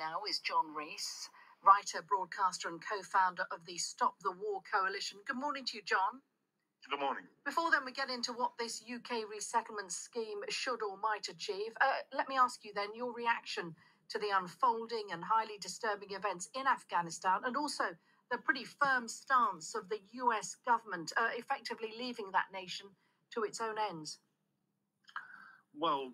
now is John Rees, writer, broadcaster and co-founder of the Stop the War Coalition. Good morning to you, John. Good morning. Before then, we get into what this UK resettlement scheme should or might achieve. Let me ask you then your reaction to the unfolding and highly disturbing events in Afghanistan, and also the pretty firm stance of the US government, effectively leaving that nation to its own ends. Well,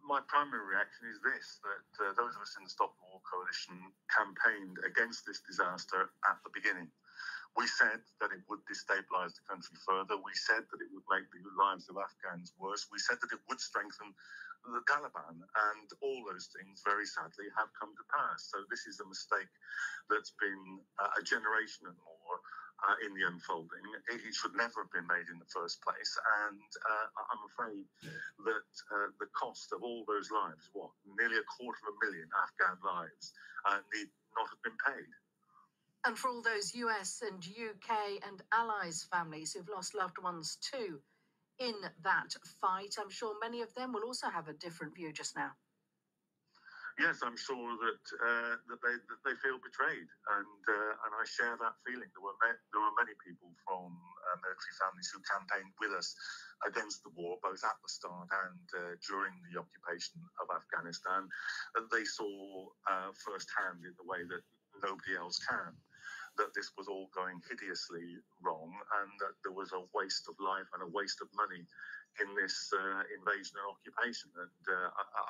my primary reaction is this, that those of us in the Stop the War Coalition campaigned against this disaster at the beginning. We said that it would destabilise the country further. We said that it would make the lives of Afghans worse. We said that it would strengthen the Taliban. And all those things, very sadly, have come to pass. So this is a mistake that's been a generation and more in the unfolding. It should never have been made in the first place. And I'm afraid that the cost of all those lives, nearly 250,000 Afghan lives, need not have been paid. And for all those US and UK and allies families who've lost loved ones too in that fight, I'm sure many of them will also have a different view just now. Yes, I'm sure that they feel betrayed, and I share that feeling. There were many people from military families who campaigned with us against the war, both at the start and during the occupation of Afghanistan, and they saw firsthand in the way that nobody else can, that this was all going hideously wrong, and that there was a waste of life and a waste of money in this invasion and occupation. And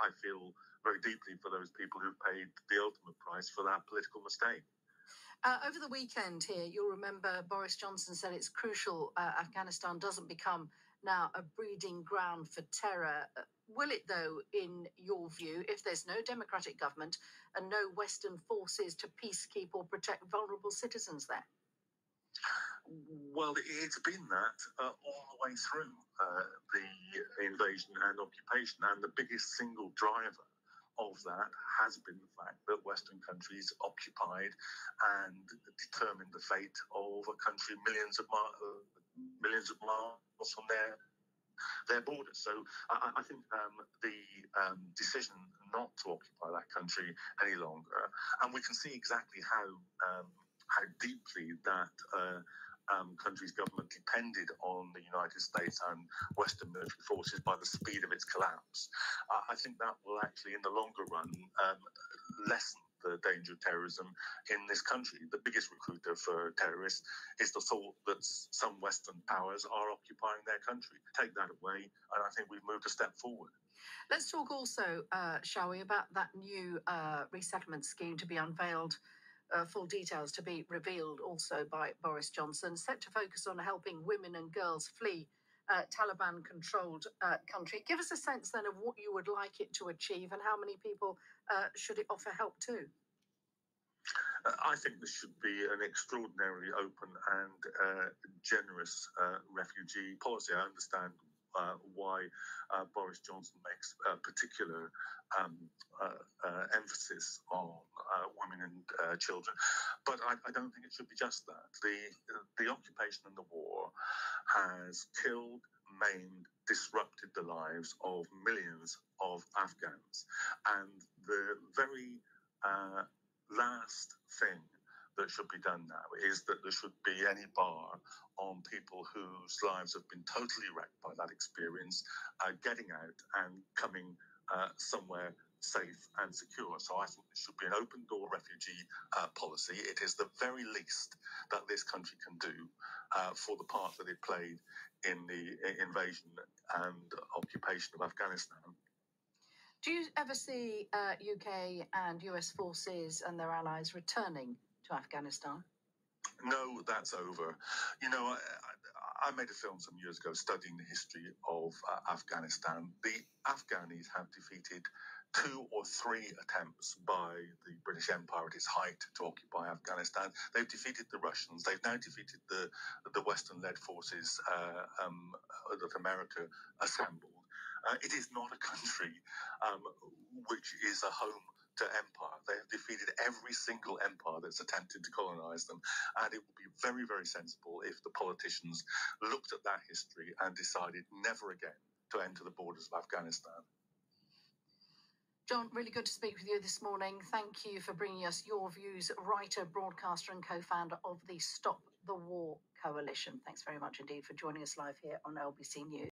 I feel very deeply for those people who paid the ultimate price for that political mistake. Over the weekend here, you'll remember Boris Johnson said it's crucial Afghanistan doesn't become now a breeding ground for terror. Will it, though, in your view, if there's no democratic government and no Western forces to peacekeep or protect vulnerable citizens there? Well, it's been that all the way through the invasion and occupation, and the biggest single driver of that has been the fact that Western countries occupied and determined the fate of a country millions of miles from their borders. So I think the decision not to occupy that country any longer, and we can see exactly how deeply that country's government depended on the United States and Western military forces by the speed of its collapse. I think that will actually, in the longer run, lessen the danger of terrorism in this country. The biggest recruiter for terrorists is the thought that some Western powers are occupying their country. Take that away, and I think we've moved a step forward. Let's talk also, shall we, about that new resettlement scheme to be unveiled. Full details to be revealed also by Boris Johnson, set to focus on helping women and girls flee Taliban-controlled country. Give us a sense then of what you would like it to achieve and how many people should it offer help to? I think this should be an extraordinarily open and generous refugee policy. I understand why Boris Johnson makes particular emphasis on women and children. But I don't think it should be just that. The occupation and the war has killed, maimed, disrupted the lives of millions of Afghans. And the very last thing that should be done now is that there should be any bar on people whose lives have been totally wrecked by that experience, getting out and coming somewhere safe and secure. So I think there should be an open door refugee policy. It is the very least that this country can do for the part that it played in the invasion and occupation of Afghanistan. Do you ever see UK and US forces and their allies returning to Afghanistan? No, that's over. You know, I made a film some years ago studying the history of Afghanistan. The Afghanis have defeated 2 or 3 attempts by the British Empire at its height to occupy Afghanistan. They've defeated the Russians. They've now defeated the Western-led forces that America assembled. It is not a country which is a home to empire. They have defeated every single empire that's attempted to colonize them, and it would be very, very sensible if the politicians looked at that history and decided never again to enter the borders of Afghanistan. John, really good to speak with you this morning. Thank you for bringing us your views, writer, broadcaster, and co-founder of the Stop the War Coalition. Thanks very much indeed for joining us live here on LBC News.